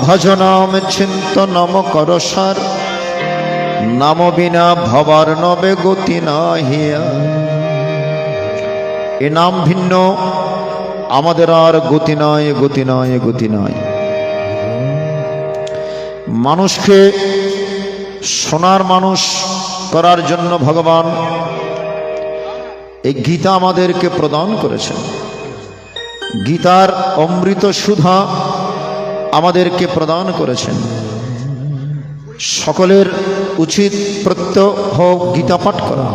ভজ নাম চিন্তনম করসার, নাম বিনা ভবার নবে গতি নাহিয়া। এ নাম ভিন্ন আমাদের আর গতি নয়, গতি নয়, গতি নয়। মানুষকে সোনার মানুষ করার জন্য ভগবান এই গীতা আমাদেরকে প্রদান করেছেন। গীতার অমৃত সুধা আমাদেরকে প্রদান করেছেন। সকলের উচিত প্রত্যহ গীতা পাঠ করা,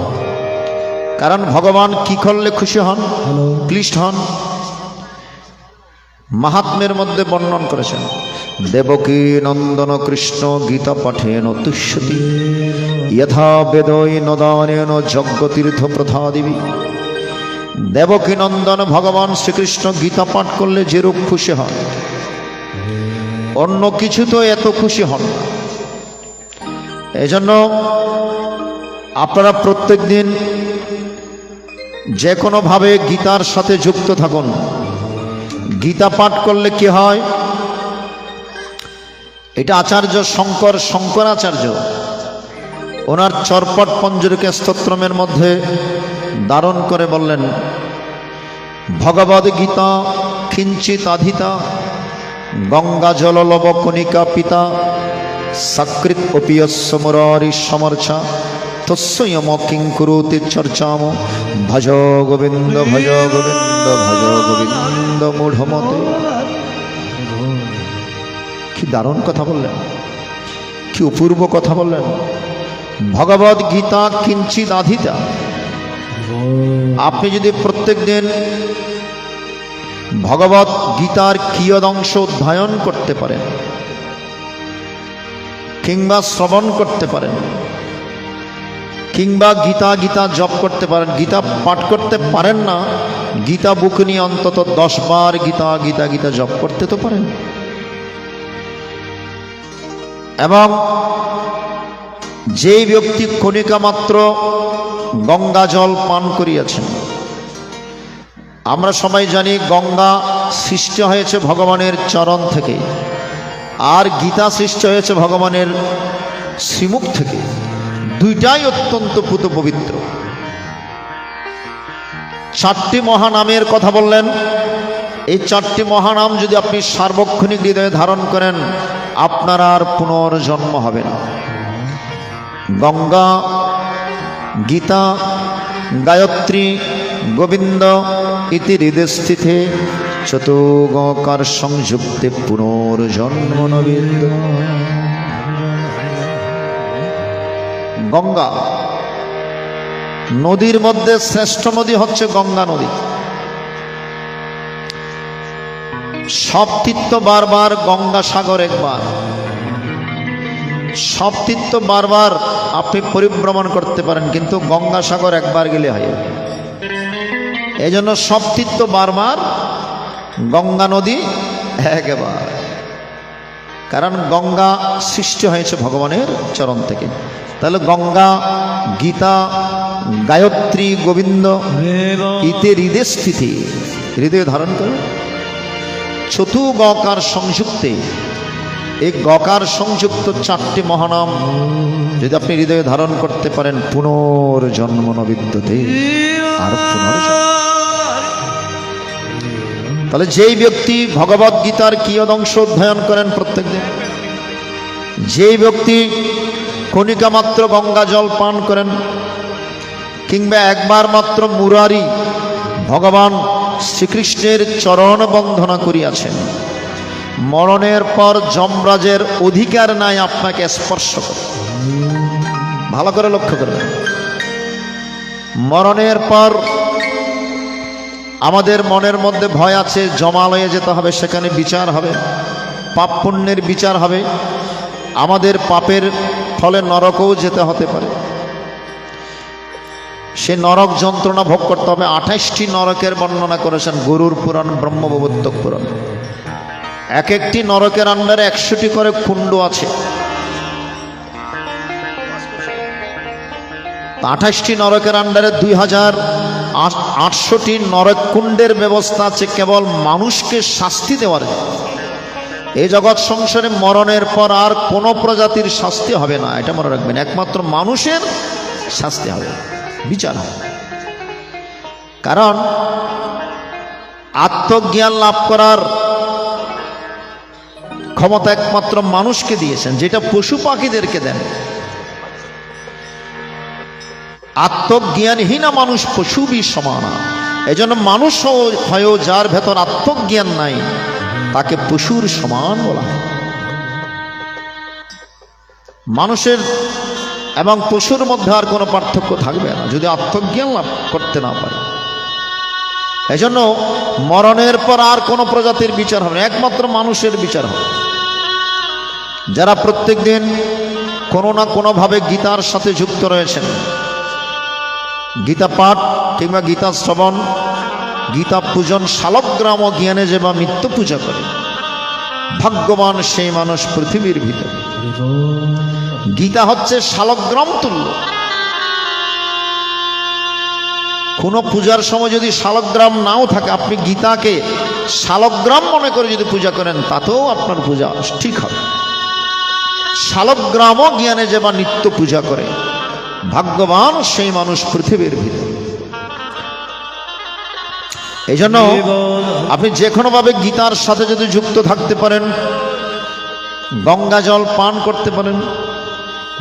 কারণ ভগবান কি করলে খুশি হন, ক্লিষ্ট হন। মাহাত্ম্যের মধ্যে বর্ণন করেছেন, দেবকী নন্দন কৃষ্ণ গীতা পাঠেন তুষ্যতি, যথা বেদই নদানেন যজ্ঞতীর্থ প্রথাদিবি। দেবকী নন্দন ভগবান শ্রীকৃষ্ণ গীতা পাঠ করলে যেরূপ খুশি হন, অন্য কিছু তো এত খুশি হন না। এজন্য আপনারা প্রত্যেক দিন যে কোনোভাবে গীতার সাথে যুক্ত থাকুন। গীতা পাঠ করলে কি হয়, এটা আচার্য শঙ্করাচার্য ওনার চরপট পঞ্জরিকা স্তোত্রমের মধ্যে ধারণ করে বললেন, ভগবদ গীতা কিঞ্চিত আধিতা, গঙ্গা জললব কণিকা পিতা, সকৃত অপিয়স্য মুরারি সমর্চা, তস্যয়ম কিং কুরুতে চর্চাম, ভজ গোবিন্দ ভজ গোবিন্দ ভজ গোবিন্দ মূঢ়মতে। কি দারুণ কথা বললেন, কি অপূর্ব কথা বললেন। ভগবদ গীতা কিঞ্চিত আধিতা, আপনি যদি প্রত্যেক দিন ভগবত গীতার কিয়দংশ অধ্যয়ন করতে পারেন কিংবা শ্রবণ করতে পারেন কিংবা গীতা জপ করতে পারেন, গীতা পাঠ করতে পারেন না, গীতা বুক নিয়ে অন্তত 10 বার গীতা জপ করতে তো পারেন। এবং যেই ব্যক্তি কণিকা মাত্র গঙ্গা জল পান করিয়াছেন, আমরা সবাই জানি গঙ্গা সৃষ্টি হয়েছে ভগবানের চরণ থেকে, আর গীতা সৃষ্টি হয়েছে ভগবানের শ্রীমুখ থেকে। দুইটাই অত্যন্ত পুত পবিত্র। 4টি মহানামের কথা বললেন। এই 4টি মহানাম যদি আপনি সার্বক্ষণিক হৃদয়ে ধারণ করেন, আপনার আর পুনর্জন্ম হবে না। গঙ্গা, গীতা, গায়ত্রী, গোবিন্দ ইতি হৃদয় স্থিতে, চতুর্গকার সংযুক্তে পুনর্জন্ম নবিন্দ। গঙ্গা নদীর মধ্যে শ্রেষ্ঠ নদী হচ্ছে গঙ্গা নদী। সব তীর্থ বারবার, গঙ্গা সাগর একবার। সব তীর্থ বারবার আপনি পরিভ্রমণ করতে পারেন, কিন্তু গঙ্গা সাগর একবার গেলে হয়। এই জন্য সব তীর্থ বারবার, গঙ্গা নদী একবার। কারণ গঙ্গা সৃষ্টি হয়েছে ভগবানের চরণ থেকে। তাহলে গঙ্গা, গীতা, গায়ত্রী, গোবিন্দ ইতে হৃদয় স্থিতি, হৃদয় ধারণ করে। চতুর্গকার সংযুক্তে, এই গকার সংযুক্ত 4টি মহানাম যদি আপনি হৃদয়ে ধারণ করতে পারেন, পুনর্জন্ম নবিদ্যতে, আর পুনর্জন্ম। তাহলে যেই ব্যক্তি ভগবদ গীতার কিয়দংশ অধ্যয়ন করেন প্রত্যেক দিন, যেই ব্যক্তি কণিকা মাত্র গঙ্গা জল পান করেন, কিংবা একবার মাত্র মুরারি ভগবান শ্রীকৃষ্ণের চরণ বন্দনা করিয়াছেন, মরণের পর যমরাজের অধিকার নাই আপনাকে স্পর্শ করে। ভালো করে লক্ষ্য করবেন, মরণের পর আমাদের মনের মধ্যে ভয় আছে, জমালয়ে যেতে হবে, সেখানে বিচার হবে, পাপ পুণ্যের বিচার হবে, আমাদের পাপের ফলে নরকেও যেতে হতে পারে। সে নরক যন্ত্রণা ভোগ করতে হবে। 28টি নরকের বর্ণনা করেছেন গরুর পুরাণ, ব্রহ্মবৈবর্তক পুরাণ। এক একটি নরকের আন্ডারে 100টি করে কুণ্ড আছে। 28টি নরকের আন্ডারে 2800টি নরক কুণ্ডের ব্যবস্থা আছে, কেবল মানুষকে শাস্তি দেওয়ার জন্য। এই জগৎ সংসারে মরণের পর আর কোনো প্রজাতির শাস্তি হবে না, এটা মনে রাখবেন। একমাত্র মানুষের শাস্তি হবে, বিচার হবে। কারণ আত্মজ্ঞান লাভ করার ক্ষমতা একমাত্র মানুষকে দিয়েছেন, যেটা পশু পাখিদেরকে দেন। আত্মজ্ঞানহীনা মানুষ পশুবি সমান। এই জন্য মানুষ হয়েও যার ভেতর আত্মজ্ঞান নাই তাকে পশুর সমান বলা হয়। মানুষের এবং পশুর মধ্যে আর কোনো পার্থক্য থাকবে না যদি আত্মজ্ঞান লাভ করতে না পারে। এজন্য মরণের পর আর কোনো প্রজাতির বিচার হবে না, একমাত্র মানুষের বিচার হবে। যারা প্রত্যেক দিন কোনো না কোনোভাবে গীতার সাথে যুক্ত রয়েছেন, গীতা পাঠ কিংবা গীতা শ্রবণ, গীতা পূজন, শালগ্রাম জ্ঞানে যে বা নিত্য পূজা করে, ভাগ্যবান সেই মানুষ পৃথিবীর ভিতরে। গীতা হচ্ছে শালগ্রাম তুল্য। কোনো পূজার সময় যদি শালগ্রাম নাও থাকে, আপনি গীতাকে শালগ্রাম মনে করে যদি পূজা করেন, তাতেও আপনার পূজা ঠিক হবে। শালগ্রাম জ্ঞানে যে বা নিত্য পূজা করে, ভাগ্যবান সেই মানুষ পৃথিবীর ভিতরে। এই জন্য আপনি যে কোনোভাবে গীতার সাথে যদি যুক্ত থাকতে পারেন, গঙ্গা জল পান করতে পারেন,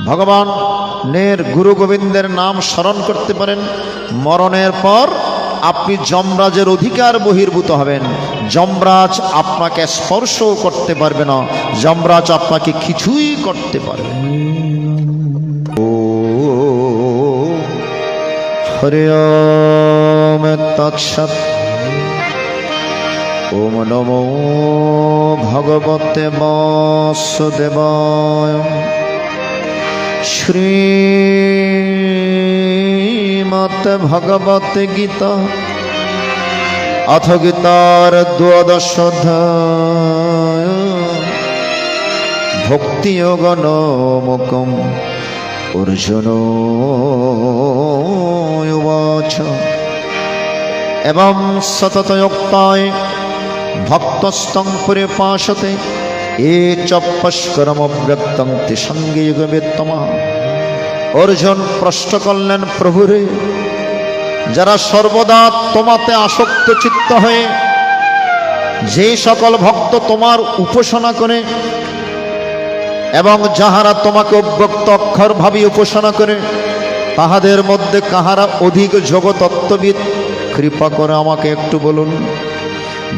ভগবানের গুরু গোবিন্দের নাম স্মরণ করতে পারেন, মরণের পর আপনি যমরাজের অধিকার বহির্ভূত হবেন। যমরাজ আপনাকে স্পর্শও করতে পারবে না, যমরাজ আপনাকে কিছুই করতে পারবে না। ও হরি ওম তৎসৎ। ওম নমো ভগবতে বাসুদেবায়। শ্রীমদ্ ভগবত গীতা অথ গীতার দ্বাদশোধ্যায়। ভক্তিযোগ নামকম অর্জুন উবাচ। এবং সততয়োক্তায় ভক্তস্তং পরিপাসতে এ চ পস্করমব্যক্তং তে সঙ্গে যুগবেত্তমা। অর্জুন প্রশ্ন করলেন, প্রভুরে, যারা সর্বদা তোমাতে আসক্ত চিত্ত হয়ে যে সকল ভক্ত তোমার উপাসনা করে এবং যাহারা তোমাকে অব্যক্ত অক্ষর ভাবে উপাসনা করে, তাহাদের মধ্যে কাহারা অধিক যোগতত্ত্ববিদ, কৃপা করে আমাকে একটু বলুন।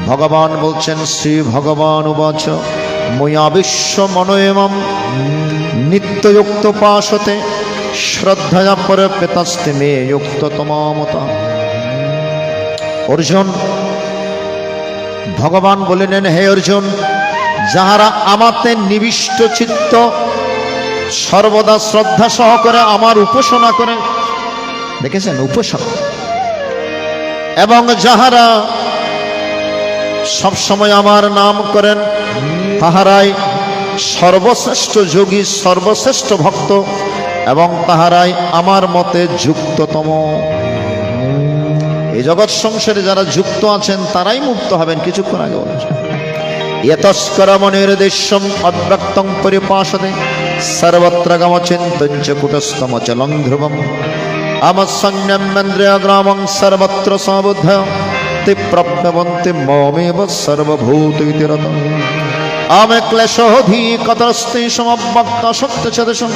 ভগবান বলছেন, শ্রী ভগবান উবাচ। ময়া বিশ্ব মনোয়মম নিত্যযুক্ত পাশতে শ্রদ্ধয়া পরপেতস্তে মে যুক্ত তমামতা। অর্জুন, ভগবান বলিলেন, হে অর্জুন, যাহারা আমাতে নিবিষ্ট চিত্ত সর্বদা শ্রদ্ধা সহকারে আমার উপাসনা করে, দেখেছেন উপাসনা, এবং যাহারা সবসময় আমার নাম করেন, তাহারাই সর্বশ্রেষ্ঠ যোগী, সর্বশ্রেষ্ঠ ভক্ত, এবং তাহারাই আমার মতে যুক্ততম। এই জগৎ সংসারে যারা যুক্ত আছেন তারাই মুক্ত হবেন। কিছুক্ষণ আগে বলেছেন, ইয়তস্করমনির্দেশ্যম অব্যক্তং পরিপাসতে সর্বত্র গমচিন্তঞ্চ কুটস্থমচলং ধ্রুবম আমসংযমেন্দ্রিয়গ্রামং সর্বত্র সমবুদ্ধ তে প্রপ্নবন্তে মমেব সর্বভূত ইতি রতঃ। আমে ক্লেশোধিকতরস্তে সমব্যক্তা সত্যচদেশং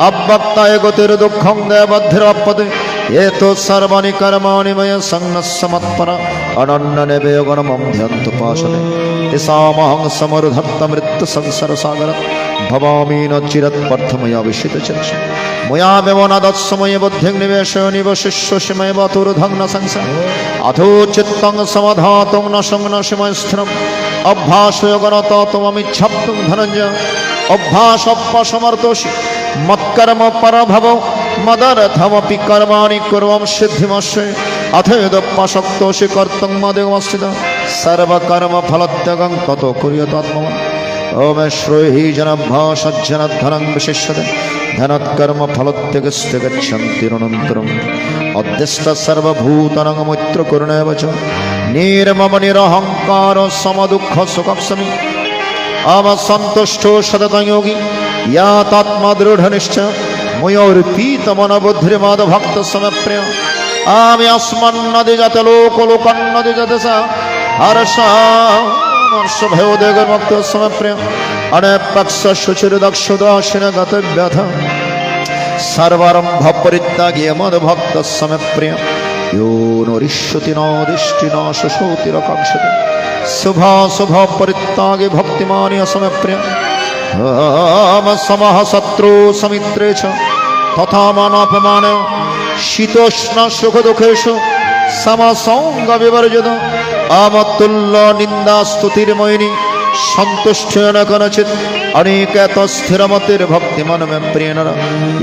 অব্যক্তায় গতির দুঃখং দেবদ্ধিরপদে এতো সর্বাণি কর্মাণি ময় সংনস্য মৎপরা অনন্যনেবে গণমম ধ্যান্তোপাসতে তেষামহং সমরুদ্ধ মৃত্যু সংসার সাগর ভবামি ন চিরৎপর্থময়া বিশিতচর্ষ ময়া বেবনাদৎসময়ে বুদ্ধিং নিবেশো নিবশিষ্যসীময় বতুরুধং ন সংসার অথো চিত্তং সমধাতং ন সংনসীময় স্থিরম অভ্যাসয়োগনত তমমিচ্ছাপ্তুং ধনঞ্জয় অভ্যাসপ্পসমর্তোষি মৎকর্ম পরভব মদরথমপি কর্মাণি কুর্বম সিদ্ধিমস্যে অথৈদপ্পশক্তোষি কর্তুং মদেবস্থিত সর্বকর্ম ফলত্যাগং তত কুর্যাত্মাত্মবান। ওম শ্রোহি জনভ্যাসজ্জনধনং বিশিষ্যতে ধনৎকর্ম ফলত্যাগস্তে গচ্ছন্তি অনন্তরম অদ্যষ্ট সর্বভূতানাং মৈত্র করুণেব চ নির্মম নিরহংকার সমদুঃখ সুখস্মি आम सन्तुष्टो सततं योगी यातात्मा दृढनिश्चय मयोर्पीत मनबुद्धिर्माद भक्त समप्रिय आमि अस्मन्नदिजत लोकलोकन्नदिजत स हर्षभयोदेगमुक्त समप्रिय अनेपक्ष शुचिर्दक्षुदाशिन गतव्यथ सर्वारम्भ परित्यागी मद्भक्त समप्रिय यो नरिष्यति नादिष्टि न शोषोतिरकाङ्क्षते शुभाशुभ परित्यागी भक्तिमानि समप्रिय समः शत्रु समित्रे च तथा मानापमान शीतोष्ण सुख दुखेषु समसंग विवर्जित आमतुल्य निंदा स्तुतिर्मयिनी सन्तुष्टेन कनचित् अनेकत स्थिरमतिर्भक्तिमन मे प्रियन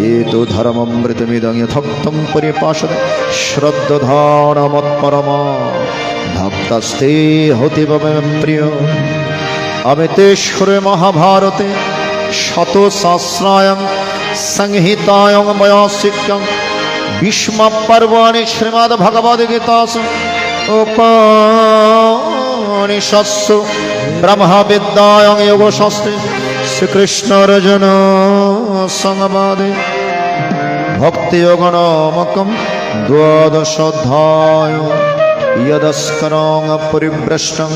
ये तो धर्ममृतमिदं यथोक्तं परिपाशते श्रद्धानमत्परमा भक्तस्ते होति मे प्रिय अमितेश्वरे महाभारते शतसहस्रायां संहितायां वयासिक्यं भीष्मपर्वाणि श्रीमद्भगवद्गीतासु उपनिषत्सु ब्रह्मविद्यायां योगशास्त्रे श्रीकृष्णार्जुन संवादे भक्तियोगनामकं द्वादशोऽध्यायः यदस्करं परिभ्रष्टं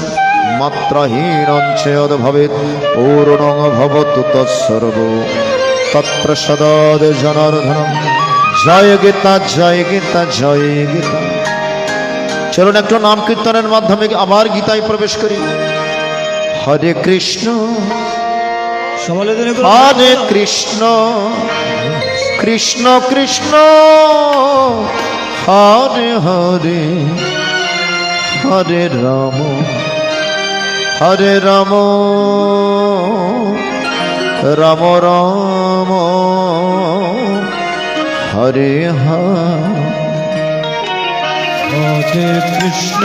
मात्रहीनं च यद्भवेत् पूर्णं भवतु तत्सर्वो तत्प्रसादात् जनार्दनम्। जय गीता जय गीता जय गीता। चलुन एक नाम कीर्तनेर माध्यमे आबार गीताय प्रवेश करी। हरे कृष्ण हरे कृष्ण कृष्ण कृष्ण हरे हरे हरे राम हरे राम राम राम हरे हरे कृष्ण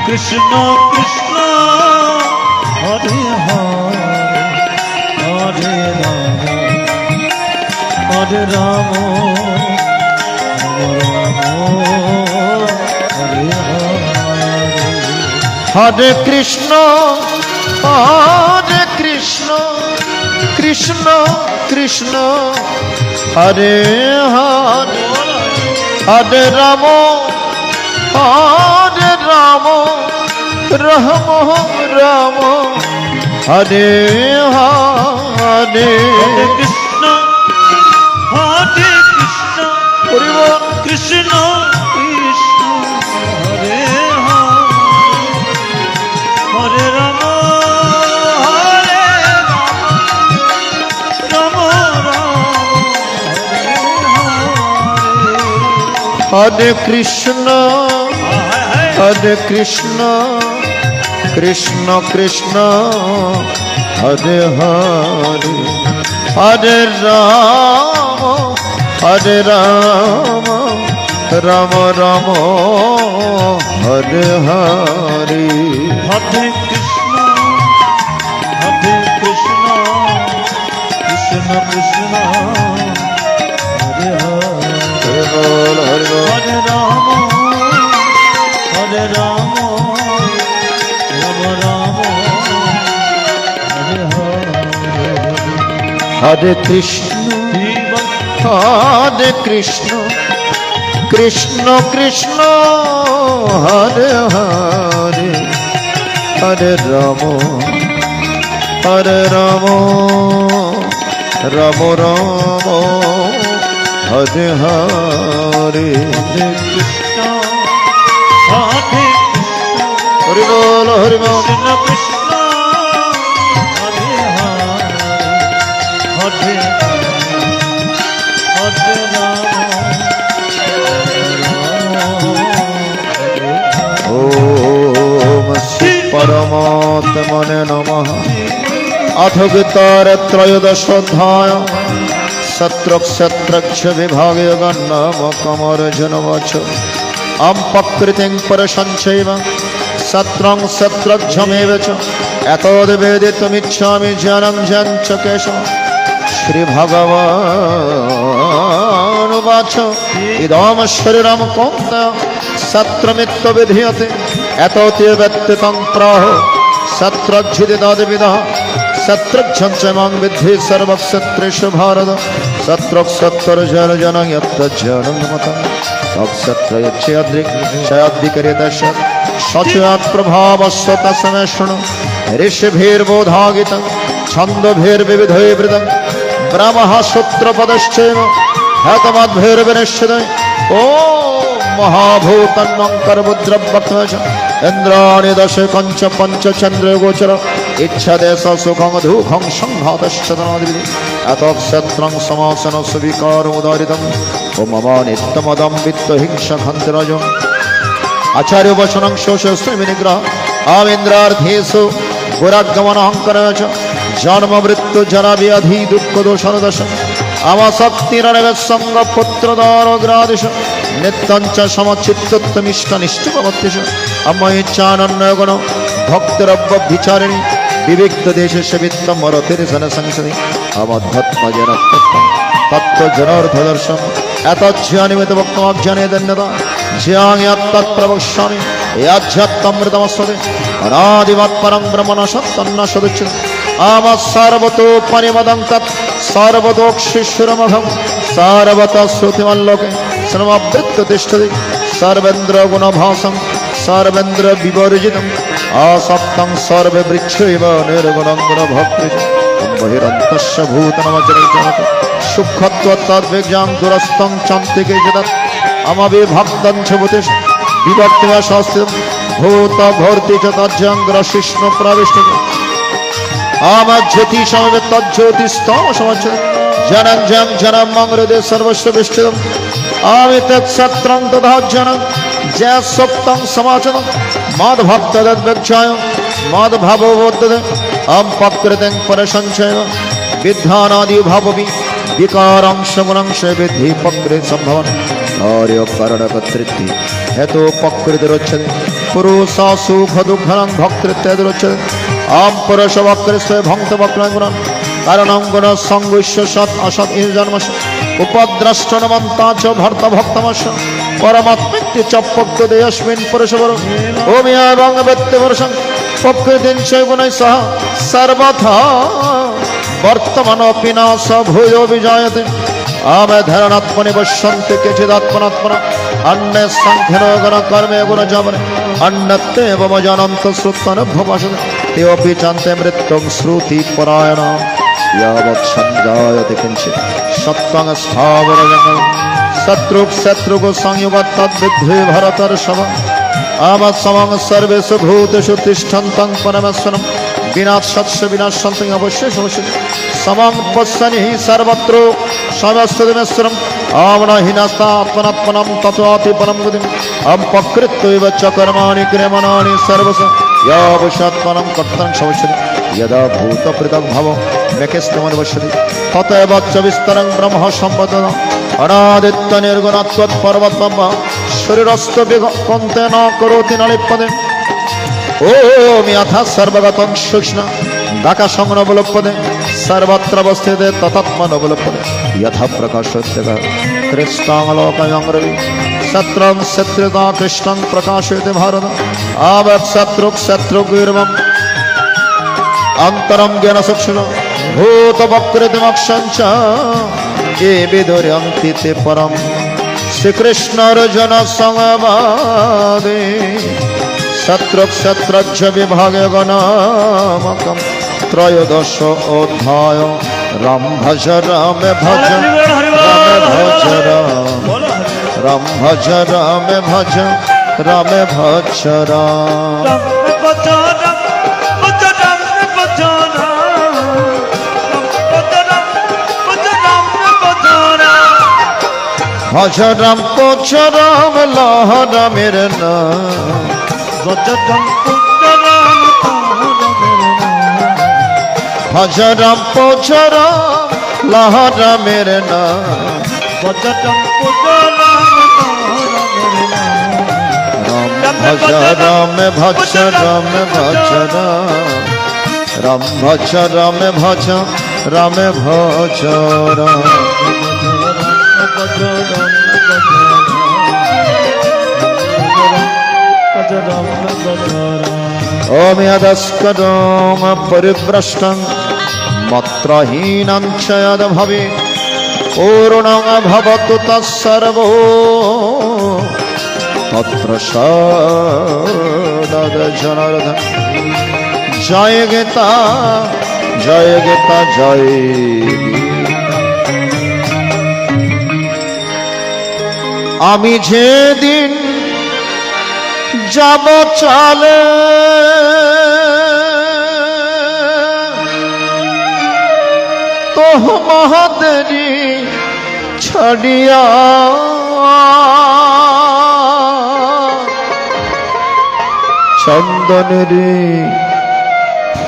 कृष्ण कृष्ण हरे हरे राम हरे कृष्ण कृष्ण कृष्ण हरे हरे हरे राम राम राम हरे हरे कृष्ण कृष्ण कृष्ण हरे हरे राम हरे कृष्ण कृष्ण कृष्ण हरे हरे हरे राम राम राम हरे हरे हरे कृष्ण कृष्ण कृष्ण हरे हरे हरे राम राम हरे हरे कृष्ण कृष्ण कृष्ण हरे हरे हरे राम राम राम हरे हरे कृष्ण हरि बोल हरि बोल कृष्ण हरे हरे हरे राम ओम श्री परमात्मने नमः। अथ गीतार त्रयोदशोऽध्याय शत्रुक्षत्रक्ष विभागे गन्नामकमर्जुनवच अं प्रकृतिं परसंचैव शत्रं शत्रक्षमेव च एतद्वेदितुमिच्छामि ज्ञानं च केशव। श्रीभगवानुवाच इदं शरीरं कौन्तेय शत्रुमित्यभिधीयते এত ব্যক্তিতং প্রহ শত্রুজ্জিতি তদ্বিদ শত্রুচ্ছঞ্চমাং বিদ্ধি সর্বক্ষত্রেষু ভারত শত্রুক্ষত্রজন যত্তজ্জনং মতং তৎসত্রয়চ্ছয়দ্রিকরিত সচয়াৎ প্রভাবস্য তস্মৈ শৃণু ঋষিभिर्बोधागितं छन्दोभिर्विविधैर्वृतं ब्रह्मः सूत्रपदश्चैव हेतमद्भिर्विनिश्चितम् ॐ महाभूतन्वङ्करमुद्रवक्त्रच इन्द्राणि दश कञ्च पञ्चचन्द्रगोचर इच्छदेश सुखं दुःखं संघातश्च तनादिविधि अतक्षत्रं समासन सुविकारमुदारितम् ॐ मम नित्यमदं वित्तहिंसखन्तिरजम् आचार्य वचनं शोषस्ते विनिग्रह आमिन्द्रार्थेषु गुरागमनहंकर जन्म मृत्यु जरा व्याधि दुख दोषण दश आमशक्तिरनवेत्संग पुत्रदारोग्रादिश नित्यंच समचित्तमिष्टनिष्ठमवत्यश अमयेच्छानन्य गुण भक्तिरव्यभिचारिणी विविक्त देश सेवित्त मरतिर्जन संसदि अमध्यात्मजन तत्व जनार्थ दर्शन एतज्ज्ञानिमित वक्तमाज्ञाने धन्यता ज्ञान्यत्तत्प्रवक्ष्यामि याज्ञत्तमृतमस्वते अनादिमत् परं ब्रह्मण सत्तन्न सदुच्यते आमस्सर्वतोपनिमदं तत् सर्वतोक्षिशिरमघं सर्वतः श्रुतिमल्लोके सर्ववृत्ततिष्ठति सर्वेन्द्रगुणभासं सर्वेन्द्रविवर्जितम् आसक्तं सर्ववृक्षैव निर्गुणं गुणभक्तिः बहिरन्तस्य भूतनमजनिजनते सुखत्वत्तद्विज्ञां दुरस्तं चन्तिके जदत् अमविभक्तं च भूतेष विभक्तिः शास्त्रितं भूतभर्ति च तज्जङ्ग्रशिष्णु प्रविष्टुः आमज्योतिषमेव तज्ज्योतिस्तमसमच्यते जनं जं जनं मम हृदये सर्वस्य विष्टितम् आमितत्सत्रं तथा जनं जयसुक्तं समाचनं मद्भक्तदद्विज्ञाय मद्भावोद्दते अम्पकृतिं परसञ्चयन विद्यानादिभावपि विकारांशगुणांश विद्धि पकृत संभवन कार्यकरणकर्तृत्व हेतुपकृतिरुच्यते पुरुषासु दुःखनं भक्तृत्यादिरुच्यते आम पुरुषवक्रस्य भक्तवक्रगुणं कारणं गुणसंगुष्य सत् असत् जन्मस्य उपद्रष्टनमन्ता च भर्तभक्तमस्य परमात्मित्य च पक्वदेयस्मिन् पुरुषवरो ओमियावं व्यक्तिवर्षं पकृतिं च गुणैः सह सर्वथा वर्तमानोऽपि नाश भूयो विजायते आमेधरणात्मनि पश्यन्ति केचिदात्मनात्मना अन्ये सांख्येन गुणकर्मे गुणजामने अन्यत्तेव जानन्त श्रुत्वानुभवशते तेऽपि चान्ते मृत्युं श्रुतिपरायणा यावत् सञ्जायते किञ्चित् सत्त्वं स्थावरजङ्गमं शत्रुः संयुगात् तद्विद्धि भरतर्षभ आमत्समं सर्वेषु भूतेषु तिष्ठन्तं परमेश्वरं विनाशस्य विनाशन्तं अवश्यं समं पश्यनि सर्वत्र समस्तमेश्वरम् आमनहीनस्तात्मनात्मनं तत्त्वाति परं गतिम् अपकृत्वैव च कर्माणि क्रियमाणानि सर्वस्य यावशात्मनं कर्तनं शवश्यति यदा भूतपृथग्भावो मेकेस्तमनुपश्यति ततैव च विस्तरं ब्रह्म सम्पदः अनादित्यनिर्गुणत्वत्पर्वतम् शरीरस्थ विकन्ते न करोति न लिप्यते ओम यथा सर्वगतं सूक्ष्म दाकाशंगनोपलभ्यते सर्वत्र अवस्थिते तथात्मनोपलभ्यते यथा प्रकाशोत्तरः कृष्णालोकयं रवि शत्रं शत्रुता कृष्णं प्रकाशयति भारत आवत् शत्रुर्गुर्वम् अन्तरं ज्ञानचक्षुषा भूतवक्रतिमक्षं च ये विदुर्यन्ति ते परम् श्रीकृष्णार्जुनसंवादे शत्रुक्षत्रज्ञ विभागे गणामकं त्रयोदश अध्याय राम भज राम भज राम भज राम भज राम भज राम भज राम पोछ राम लहर मेरे नाम भज राम पोछ राम लहर मेरे नाम भज राम भज राम भज राम भज राम भज राम भज राम राम অমিয়দস্কদং পরিভ্রষ্টং মত্রহীনং চ যদ ভবে পূর্ণং ভবতু তৎসর্বো তত্র সদদ জনার্দন। জয় গীতা জয় গীতা জয়। আমি যেদিন যাব চলে তো মহাদেরি ছড়িয়া চন্দনের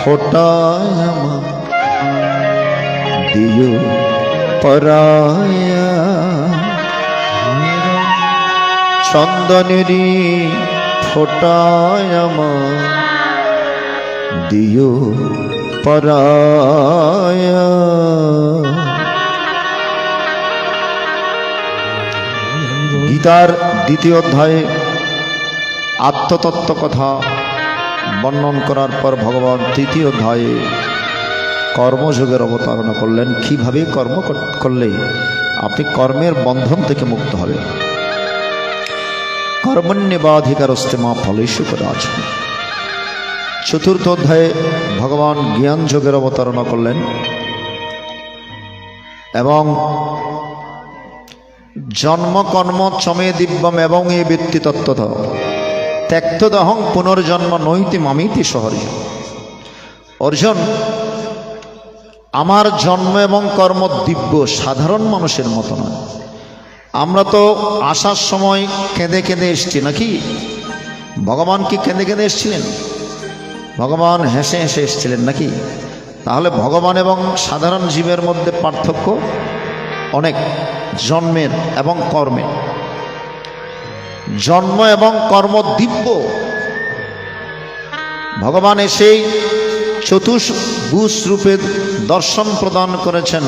ফোটায় দিও পরায়া। চন্দনের ফোটায় দিও পরায়া। গীতার দ্বিতীয় অধ্যায়ে আত্মতত্ত্ব কথা বর্ণন করার পর ভগবান তৃতীয় অধ্যায়ে কর্মযোগের অবতারণা করলেন। কিভাবে কর্ম করলে আপনি কর্মের বন্ধন থেকে মুক্ত হবেন। কর্মণ্যেবাধিকারস্তে মা ফলেষু কদাচন। চতুর্থ অধ্যায়ে ভগবান জ্ঞান যোগের অবতারণা করলেন এবং জন্ম কর্ম চমে দিব্যম এবং এ বৃত্তি তত্ত্বত ত্যক্তদহং পুনর্জন্ম নৈতি মামিতি শহরে। অর্জুন, আমার জন্ম এবং কর্ম দিব্য, সাধারণ মানুষের মতো নয়। আমরা তো আসার সময় কেঁদে কেঁদে এসছি নাকি? ভগবান কি কেঁদে কেঁদে এসছিলেন? ভগবান হেসে হেসে এসছিলেন নাকি? তাহলে ভগবান এবং সাধারণ জীবের মধ্যে পার্থক্য অনেক, জন্মের এবং কর্মের। জন্ম এবং কর্ম দিব্য। ভগবান এসেই চতুর্ভুজ রূপে দর্শন প্রদান করেছেন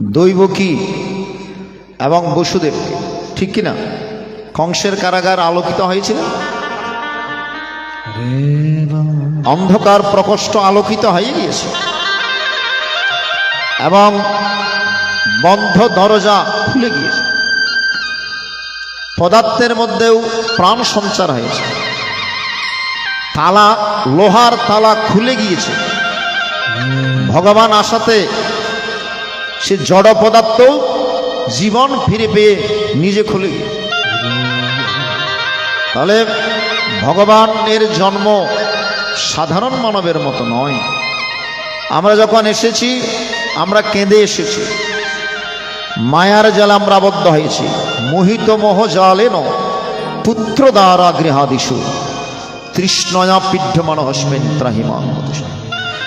দৈবকী এবং বসুদেবকে, ঠিক কিনা? কংসের কারাগার আলোকিত হয়েছিল, অন্ধকার প্রকোষ্ঠ আলোকিত হয়ে গিয়েছে এবং বন্ধ দরজা খুলে গিয়েছে। পদার্থের মধ্যেও প্রাণ সঞ্চার হয়েছে। তালা, লোহার তালা খুলে গিয়েছে। ভগবান আসাতে সে জড় পদার্থ জীবন ফিরে পেয়ে নিজে খুলে গিয়েছে। তাহলে ভগবানের জন্ম সাধারণ মানবের মতো নয়। আমরা যখন এসেছি আমরা কেঁদে এসেছি, মায়ার জালে আমরা আবদ্ধ হয়েছি। মোহিত মোহ জালেন পুত্র দ্বারা গৃহাদিষু তৃষ্ণয়া পিড্যমান হস্মেন ত্রাহিমাং।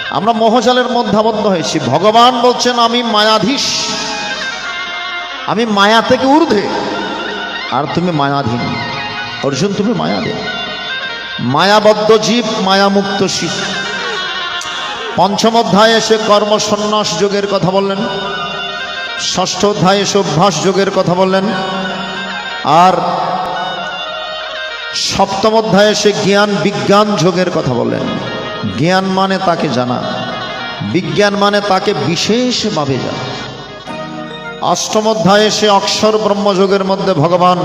আমরা মোহজালের মধ্যে আবদ্ধ হয়েছি। ভগবান বলছেন আমি মায়াধীশ, আমি মায়া থেকে ঊর্ধ্বে, আর তুমি মায়াধীন। অর্জুন, তুমি মায়াধীন। মায়াবদ্ধ জীব, মায়ামুক্ত শিব। পঞ্চম অধ্যায়ে এসে কর্ম সন্ন্যাস যোগের কথা বললেন। ষষ্ঠ অধ্যায়ে এসে অভ্যাস যোগের কথা বললেন। আর সপ্তম অধ্যায়ে এসে জ্ঞান বিজ্ঞান যোগের কথা বললেন। জ্ঞান মানে তাকে জানা, বিজ্ঞান মানে তাকে বিশেষভাবে জানা। অষ্টম অধ্যায়ে এসে অক্ষর ব্রহ্মযোগের মধ্যে ভগবান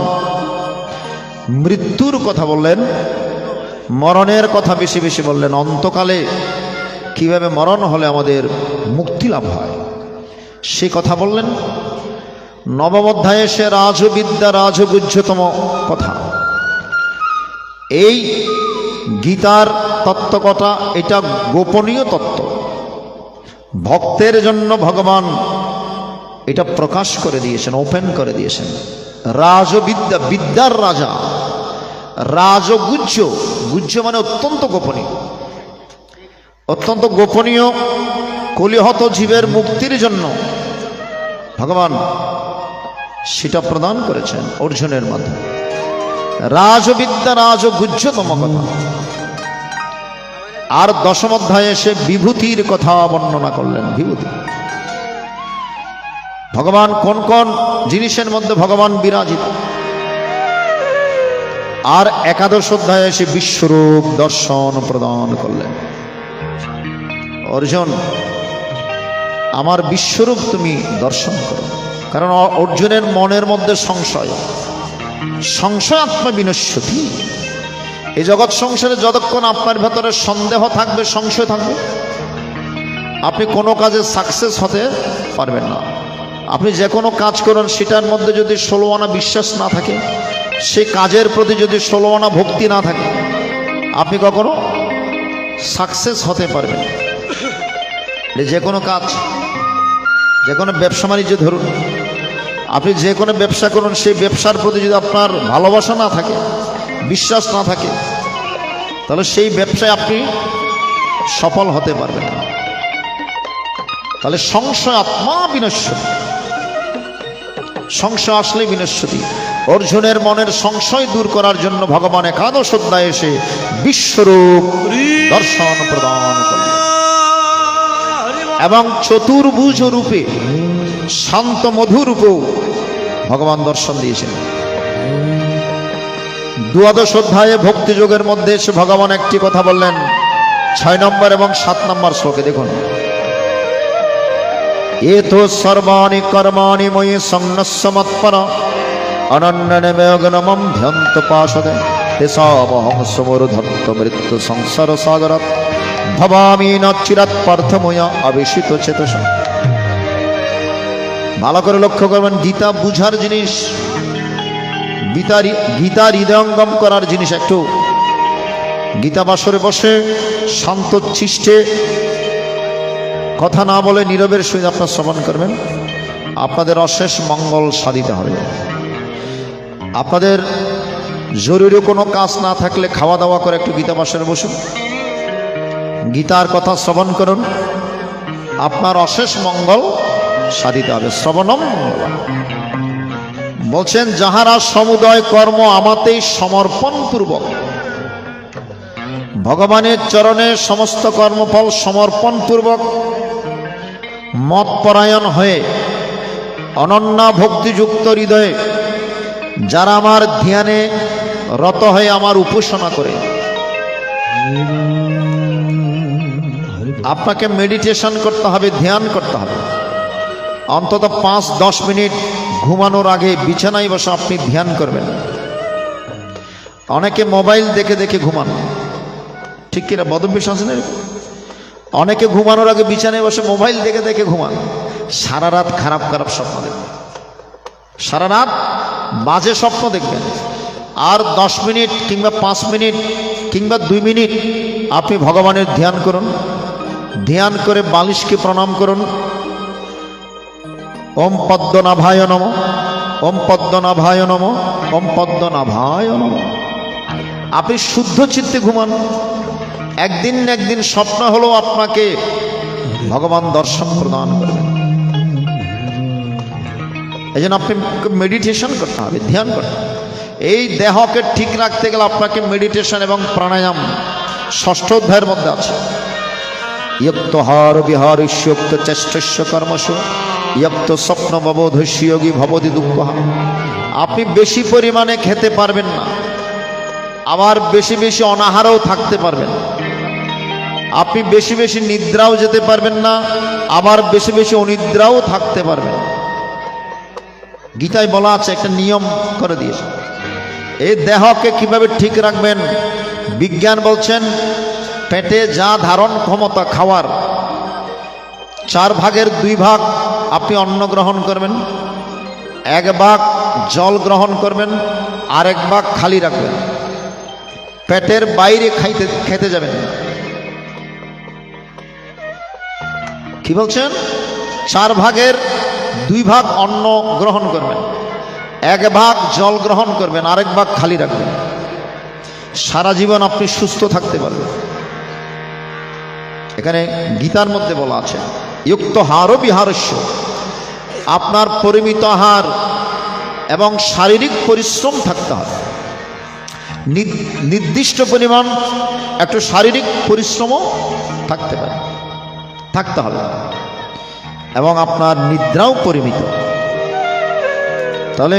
মৃত্যুর কথা বললেন, মরণের কথা বেশি বেশি বললেন। অন্তকালে কিভাবে মরণ হলে আমাদের মুক্তি লাভ হয় সে কথা বললেন। নবম অধ্যায়ে এসে রাজবিদ্যা রাজগুহ্যতম কথা। এই গীতার তত্ত্বকথা, এটা গোপনীয় তত্ত্ব। ভক্তের জন্য ভগবান এটা প্রকাশ করে দিয়েছেন, ওপেন করে দিয়েছেন। রাজবিদ্যা, বিদ্যার রাজা। রাজগুহ্য, গুহ্য মানে অত্যন্ত গোপনীয়। অত্যন্ত গোপনীয় কলিহত জীবের মুক্তির জন্য ভগবান সেটা প্রদান করেছেন অর্জুনের মাধ্যমে। রাজবিদ্যা রাজগুহ্যতম কথা। আর দশম অধ্যায়ে এসে বিভূতির কথা বর্ণনা করলেন। বিভূতি ভগবান কোন কোন জিনিসের মধ্যে ভগবান বিরাজিত। আর একাদশ অধ্যায়ে এসে বিশ্বরূপ দর্শন প্রদান করলেন। অর্জুন, আমার বিশ্বরূপ তুমি দর্শন করো। কারণ অর্জুনের মনের মধ্যে সংশয়, সংশয় আত্মবিনশ্যতি। এই জগৎ সংসারে যতক্ষণ আপনার ভেতরে সন্দেহ থাকবে, সংশয় থাকবে, আপনি কোনো কাজে সাকসেস হতে পারবেন না। আপনি যে কোনো কাজ করুন, সেটার মধ্যে যদি 16 আনা বিশ্বাস না থাকে, সেই কাজের প্রতি যদি 16 আনা ভক্তি না থাকে, আপনি কখনো সাকসেস হতে পারবেন না। যে কোনো কাজ, যে কোনো ব্যবসা বাণিজ্য ধরুন, আপনি যে কোনো ব্যবসা করুন, সেই ব্যবসার প্রতি যদি আপনার ভালোবাসা না থাকে, বিশ্বাস না থাকে, তাহলে সেই ব্যবসায় আপনি সফল হতে পারবেন না। তাহলে সংশয় আত্মা বিনশ্যতি, সংশয় আসলে বিনশ্যতি। অর্জুনের মনের সংশয় দূর করার জন্য ভগবান একাদশ অধ্যায়ে এসে বিশ্বরূপ দর্শন প্রদান করলেন এবং চতুর্ভুজ রূপে শান্ত মধু রূপেও ভগবান দর্শন দিয়েছেন। দ্বাদশ অধ্যায়ে ভক্তিযোগের মধ্যে এসে ভগবান একটি কথা বললেন, 6 নম্বর এবং 7 নম্বর শ্লোকে দেখুন, এতো সর্বাণি কর্মাণি ময়ি সংন্যস্য মৎপরা অনন্যমেগনমম ধ্যান্তপাশদে তেষামহং সমুরধন্ত মৃত্যু সংসার সাগরাৎ ভবামি ন চিরাৎ পার্থময়া আবেশিত চেতসা। ভালো করে লক্ষ্য করবেন, গীতা বুঝার জিনিস, গীতা হৃদয়ঙ্গম করার জিনিস। একটু গীতা বাসরে বসে শান্ত চিষ্টে কথা না বলে নীরবের সহিত আপনার শ্রবণ করবেন, আপনাদের অশেষ মঙ্গল সাধিত হবে। আপনাদের জরুরি কোনো কাজ না থাকলে খাওয়া দাওয়া করে একটু গীতা বাসরে বসুন, গীতার কথা শ্রবণ করুন, আপনার অশেষ মঙ্গল সাধিত হবে। শ্রবণম মঙ্গল বলছেন, যাহারা সমুদয় কর্ম আমাতেই সমর্পণ পূর্বক ভগবানের চরণে সমস্ত কর্মফল সমর্পণ পূর্বক মতপরায়ণ হয়ে অনন্যা ভক্তিযুক্ত হৃদয়ে যারা আমার ধ্যানে রত হয়ে আমার উপাসনা করে। আপনাকে মেডিটেশন করতে হবে, ধ্যান করতে হবে। অন্তত 5-10 মিনিট ঘুমানোর আগে বিছানায় বসে আপনি ধ্যান করবেন। অনেকে মোবাইল দেখে দেখে ঘুমান, ঠিক কিনা? বদভ্যাস আছে না? অনেকে ঘুমানোর আগে বিছানায় বসে মোবাইল দেখে দেখে ঘুমান, সারা রাত খারাপ খারাপ স্বপ্ন দেখবেন, সারা রাত বাজে স্বপ্ন দেখবেন। আর 10 মিনিট কিংবা 5 মিনিট কিংবা 2 মিনিট আপনি ভগবানের ধ্যান করুন। ধ্যান করে বালিশকে প্রণাম করুন, ওম পদ্মনাভায় নম, ওম পদ্মনাভায় নম, ওম পদ্মনাভায় নম। আপনি শুদ্ধ চিত্তে ঘুমান। একদিন না একদিন স্বপ্ন হলেও আপনাকে ভগবান দর্শন প্রদান করবেন। এই জন্য আপনি মেডিটেশন করতে হবে, ধ্যান করতে হবে। এই দেহকে ঠিক রাখতে গেলে আপনাকে মেডিটেশন এবং প্রাণায়াম 6ষ্ঠ অধ্যায়ের মধ্যে আছে। ইয়ক্তহার বিহারিষ্যোক্ত চেষ্টস্য কর্মসু ইয়ক্ত স্বপ্ন ববোধস্য যোগী ভবতি দুঃখ। আপনি বেশি পরিমাণে খেতে পারবেন না, আবার বেশি বেশি অনাহারও থাকতে পারবেন। আপনি বেশি বেশি নিদ্রাও যেতে পারবেন না, আবার বেশি বেশি অনিদ্রাও থাকতে পারবেন। গীতায় বলা আছে, একটা নিয়ম করে দিয়েছে। এই দেহকে কিভাবে ঠিক রাখবেন? বিজ্ঞান বলছেন, পেটে যা ধারণ ক্ষমতা খাওয়ার 4 ভাগের 2 ভাগ আপনি অন্ন গ্রহণ করবেন, 1 ভাগ জল গ্রহণ করবেন, আর 1 ভাগ খালি রাখবেন। পেটের বাইরে খেতে যাবেন না। কি বলছেন? 4 ভাগের 2 ভাগ অন্ন গ্রহণ করবেন, 1 ভাগ জল গ্রহণ করবেন, আর 1 ভাগ খালি রাখবেন। সারা জীবন আপনি সুস্থ থাকতে পারবেন। এখানে গীতার মধ্যে বলা আছে, যুক্ত হার বিহারস্য, আপনার পরিমিত আহার এবং শারীরিক পরিশ্রম থাকতে হবে। নির্দিষ্ট পরিমাণ একটু শারীরিক পরিশ্রমও থাকতে হবে এবং আপনার নিদ্রাও পরিমিত। তাহলে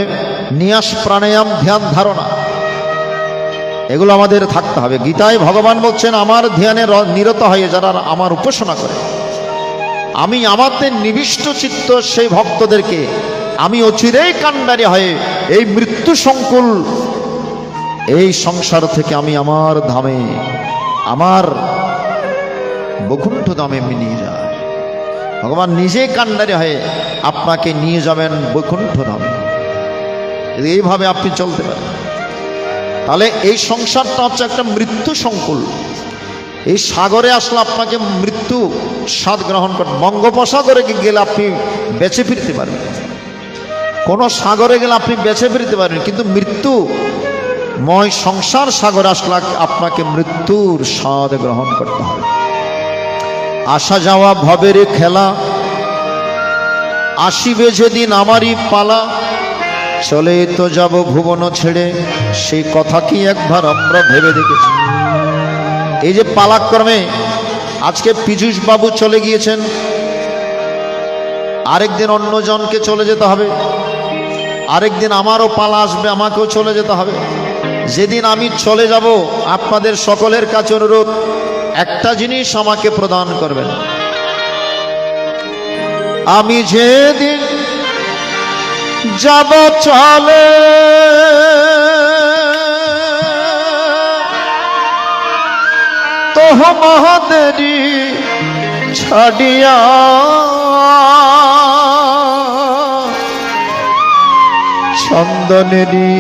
নিয়াস প্রাণায়াম ধ্যান ধারণা এগুলো আমাদের থাকতে হবে। গীতায় ভগবান বলছেন, আমার ধ্যানে নিরত হয়ে যারা আমার উপাসনা করে, আমি আমাদের নিবিষ্ট চিত্ত সেই ভক্তদেরকে আমি অচিরেই কাণ্ডারি হয়ে এই মৃত্যু সংকুল এই সংসার থেকে আমি আমার ধামে, আমার বৈকুণ্ঠ ধামে নিয়ে যায়। ভগবান নিজেই কাণ্ডারি হয়ে আপনাকে নিয়ে যাবেন বৈকুণ্ঠ ধামে। এইভাবে আপনি চলতে পারেন। তাহলে এই সংসারটা হচ্ছে একটা মৃত্যু সংকুল। এই সাগরে আসলে আপনাকে মৃত্যু স্বাদ গ্রহণ করতে, বঙ্গোপসাগরে গেলে আপনি বেঁচে ফিরতে পারবেন, কোন সাগরে গেলে আপনি বেঁচে ফিরতে পারবেন, কিন্তু মৃত্যুময় সংসার সাগরে আসলে আপনাকে মৃত্যুর স্বাদ গ্রহণ করতে হবে। আসা যাওয়া ভবের খেলা, আসিবে যেদিন আমারই পালা, চলে তো যাব ভুবন ছেড়ে, সেই কথা কি একবার আমরা ভেবে দেখেছি? এই যে পালাক্রমে আজকে পীযূষ বাবু চলে গিয়েছেন, আরেকদিন অন্যজনকে চলে যেতে হবে, আরেকদিন আমারও পালা আসবে, আমাকেও চলে যেতে হবে। যেদিন আমি চলে যাব, আপনাদের সকলের কাছে অনুরোধ, একটা জিনিস আমাকে প্রদান করবেন। আমি যেদিন যাব চলে, তোহ মহাদেরি ছাড়িয়া, চন্দনেরি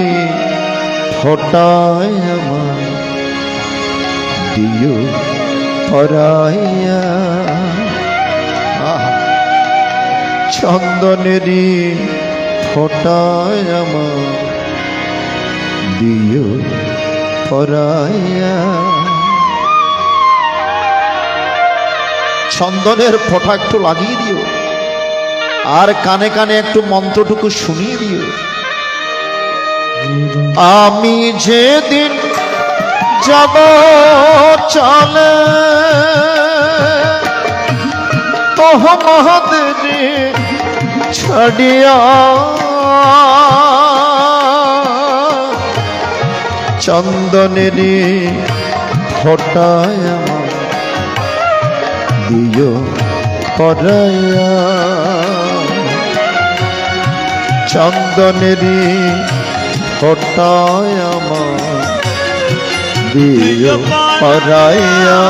ফোটায় আমার দিও পরাইয়া, চন্দনেরি ফোটায় আমার দিও পরাইয়া। চন্দনের ফোঁটা একটু লাগিয়ে দিও, আর কানে কানে একটু মন্ত্রটুকু শুনিয়ে দিও। আমি যেদিন যাব চলে, তোহ মহাদেরি ছাড়িয়া, চন্দনেরি ফোটায় আমার দিও পরাইয়া, চন্দনেরি ফোটায় আমার দিও পরাইয়া।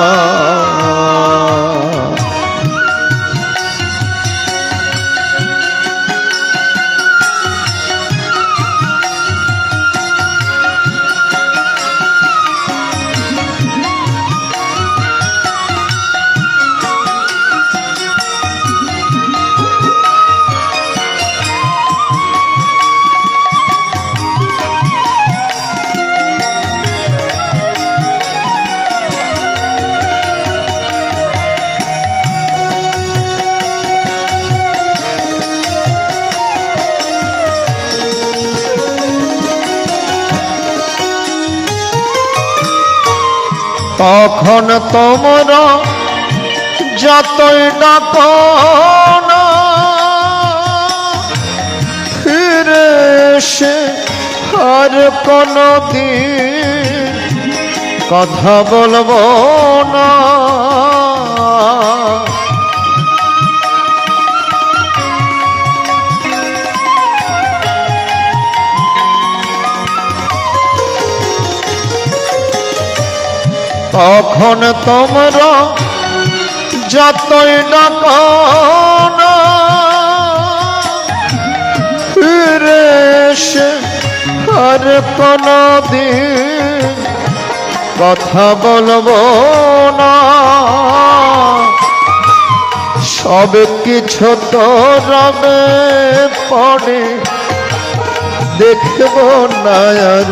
তখন তোমরা যতই ডাকো না, ফিরে এসে আর কোনদিন কথা বলবো না। তখন তোমরা যতই ডাকো না, ফিরে এসে আর কোনদিন কথা বলবো না। সব কিছু তো রবে পড়ে, দেখব না আর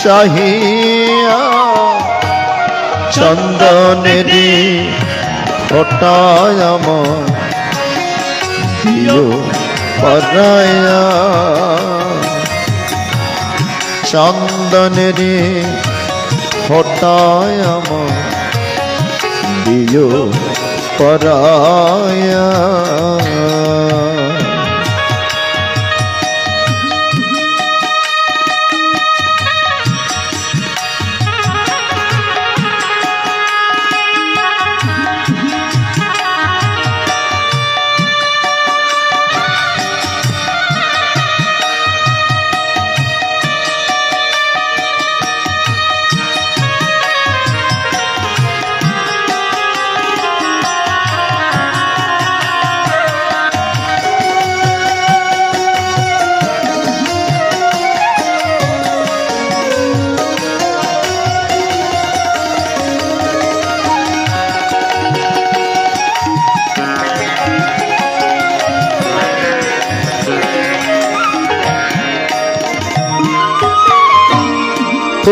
চাহিয়া, চন্দনেরি ফোটায় আমার দিও পরাইয়া, চন্দনেরি ফোটায় আমার দিও পরাইয়া।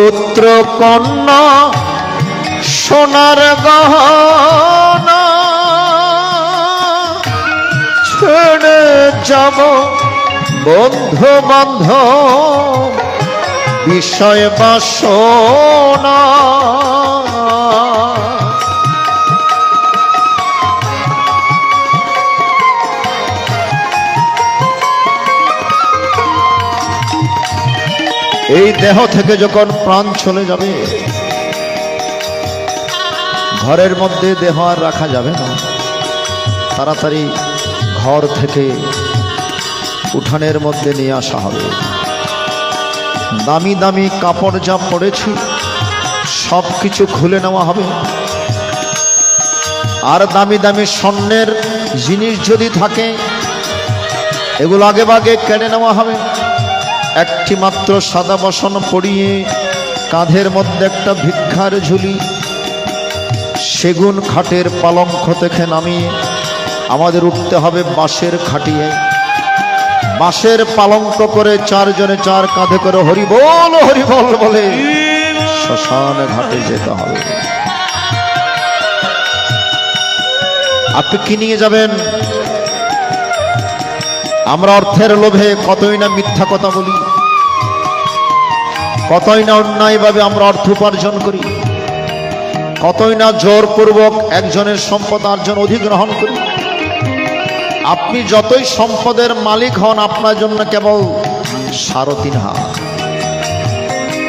পুত্র কন্যা সোনার গহনা ছেড়ে যাব বন্ধু বান্ধব বিষয় বাসনা। এই দেহ থেকে যখন প্রাণ চলে যাবে, ঘরের মধ্যে দেহ আর রাখা যাবে না, তাড়াতাড়ি ঘর থেকে উঠানের মধ্যে নিয়ে আসা হবে। দামি দামি কাপড় যা পড়েছি সব কিছু খুলে নেওয়া হবে, আর দামি দামি স্বর্ণের জিনিস যদি থাকে এগুলো আগে ভাগে কেড়ে নেওয়া হবে। একটি মাত্র সাদা বসন পরিয়ে কাঁধের মধ্যে একটা ভিক্ষার ঝুলি, সেগুন খাটের পালঙ্ক থেকে নামিয়ে আমাদের উঠতে হবে বাঁশের খাটিয়ে। বাঁশের পালঙ্ক করে চারজনে চার কাঁধে করে হরিবোল হরিবোল বলে শ্মশান ঘাটে যেতে হবে। আপনি কি নিয়ে যাবেন? আমরা অর্থের লোভে কতই না মিথ্যা কথা বলি, কতই না অন্যায়ভাবে আমরা অর্থ উপার্জন করি, কতই না জোরপূর্বক একজনের সম্পদ আর্জন অধিগ্রহণ করি। আপনি যতই সম্পদের মালিক হন, আপনার জন্য কেবল 3.5 হাত,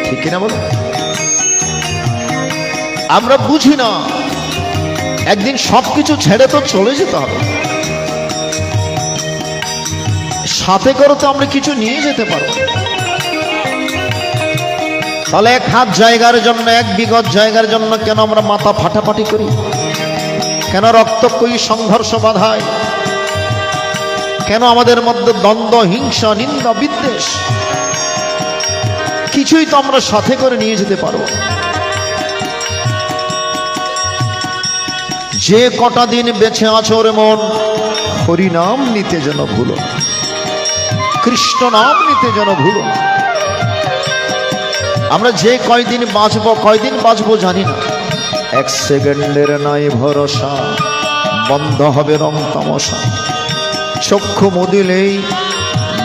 ঠিক কিনা বল? আমরা বুঝি না একদিন সবকিছু ছেড়ে তো চলে যেতে হবে, সাথে করে তো আমরা কিছু নিয়ে যেতে পারবো। তাহলে 1 হাত জায়গার জন্য, 1 বিঘত জায়গার জন্য কেন আমরা মাথা ফাটাফাটি করি? কেন রক্তক্ষয়ী সংঘর্ষ বাধায়? কেন আমাদের মধ্যে দ্বন্দ্ব, হিংসা, নিন্দা, বিদ্বেষ? কিছুই তো আমরা সাথে করে নিয়ে যেতে পারবো। যে কটা দিন বেঁচে আছো রে মন, হরি নাম নিতে যেন ভুলো না, কৃষ্ণ নাম নিতে যেন ভুলো না। আমরা যে কয়দিন বাঁচবো জানি না। 1 সেকেন্ডের নাই ভরসা, বন্ধ হবে রং তামাশা। চক্ষু মুদিলেই,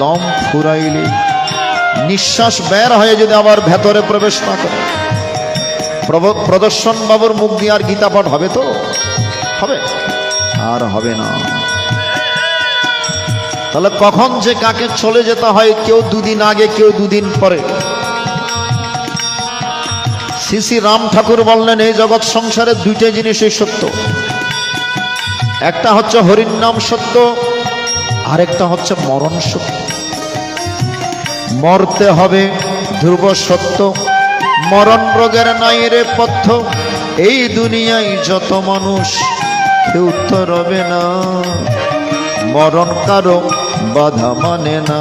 দম ফুরাইলেই, নিঃশ্বাস বের হয়ে যদি আবার ভেতরে প্রবেশ না করে, প্রদর্শন বাবুর মুখ দিয়ে আর গীতা পাঠ হবে তো? হবে? আর হবে না। তাহলে কখন যে কাকে চলে যেতে হয়, কেউ 2 দিন আগে, কেউ 2 দিন পরে। শ্রী শ্রী রাম ঠাকুর বললেন, এই জগৎ সংসারে 2টে জিনিসই সত্য। একটা হচ্ছে হরির নাম সত্য, আরেকটা হচ্ছে মরণ সত্য। মরতে হবে ধ্রুব সত্য, মরণ রোগের নাই রে পথ্য। এই দুনিয়ায় যত মানুষ কেউ তো রবে না, মরণ কারো বাধা মানে না।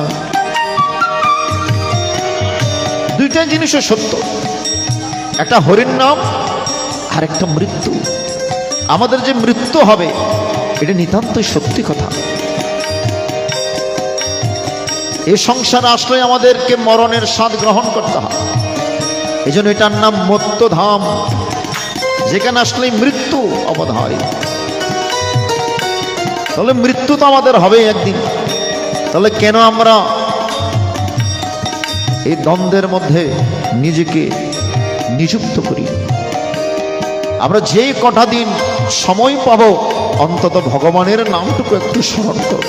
2টা জিনিসও সত্য, একটা হরির নাম আর একটা মৃত্যু। আমাদের যে মৃত্যু হবে এটা নিতান্তই সত্যি কথা। এই সংসারে আসলে আমাদেরকে মরণের স্বাদ গ্রহণ করতে হয়। এই জন্য এটার নাম মত্তধাম, যেখানে আসলে মৃত্যু অবধ হয়। তাহলে মৃত্যু তো আমাদের হবে একদিন। তাহলে কেন আমরা এই দ্বন্দ্বের মধ্যে নিজেকে নিযুক্ত করি? আমরা যে কটা দিন সময় পাবো, অন্তত ভগবানের নামটুকু একটু স্মরণ করব।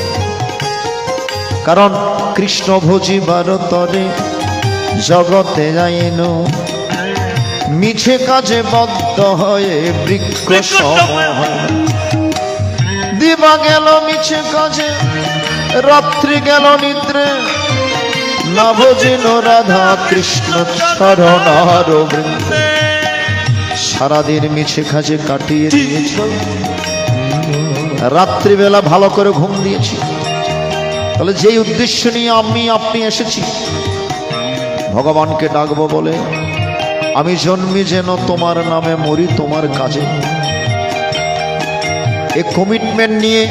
কারণ কৃষ্ণ ভজিবার তরে জগতে যাইন, মিছে কাজে বদ্ধ হয়ে বৃক্ষ সম। দিবা গেল মিছে কাজে, রাত্রি গেল নিদ্রে, না ভজিন রাধা কৃষ্ণ চরণার বৃন্দে। সারাদিন মিছে কাজে কাটিয়ে দিয়েছি, রাত্রিবেলা ভালো করে ঘুম দিয়েছি। তাহলে যেই উদ্দেশ্য নিয়ে আপনি এসেছি, ভগবানকে ডাকবো বলে, আমি জন্মি যেন তোমার নামে, মরি তোমার কাজে। এই কমিটমেন্ট নিয়ে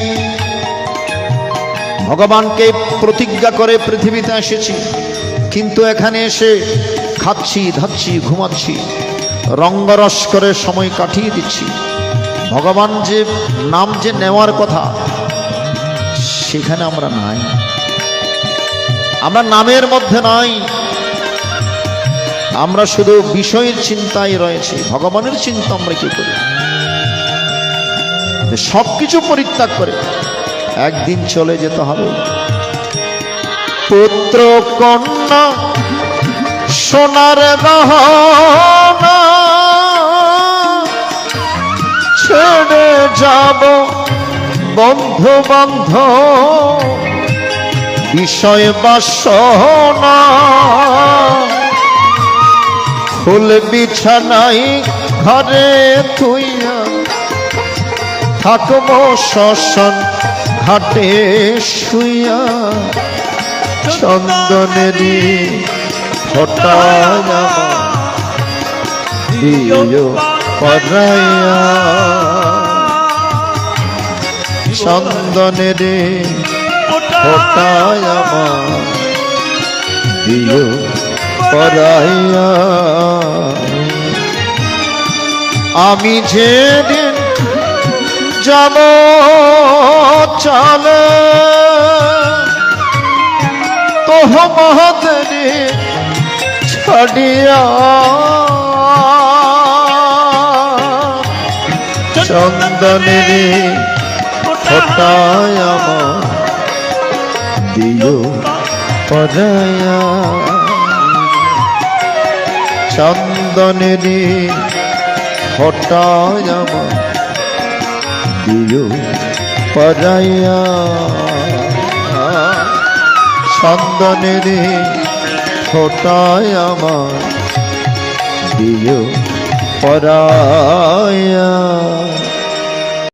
ভগবানকে প্রতিজ্ঞা করে পৃথিবীতে এসেছি। কিন্তু এখানে এসে খাচ্ছি ধাচ্ছি ঘুমাচ্ছি, রঙ্গরস করে সময় কাটিয়ে দিচ্ছি। ভগবান যে নাম যে নেওয়ার কথা সেখানে আমরা নাই, আমরা নামের মধ্যে নাই, আমরা শুধু বিষয়ের চিন্তায় রয়েছি। ভগবানের চিন্তা আমরা কি করি? সবকিছু পরিত্যাগ করে একদিন চলে যেতে হবে। পুত্র কন্যা সোনার গহনা ছেড়ে যাব, বন্ধু বান্ধব বিষয় বাসনা, ফুল বিছানাই ঘরে থুইয়া থাকবো শ্মশান ঘাটে শুইয়া, চন্দনেরই ফোঁটা দিও পরাইয়া, চন্দনেরই ফোঁটা দিও পরাইয়া। আমি যেদিন যাব চলে তোহমদেরই ছাড়িয়া, চন্দনেরই ফোঁটায় আমার দিও পরাইয়া, চন্দনেরই ফোঁটায় আমার দিও পরাইয়া, চন্দনেরই ফোঁটায় আমার দিও পরাইয়া।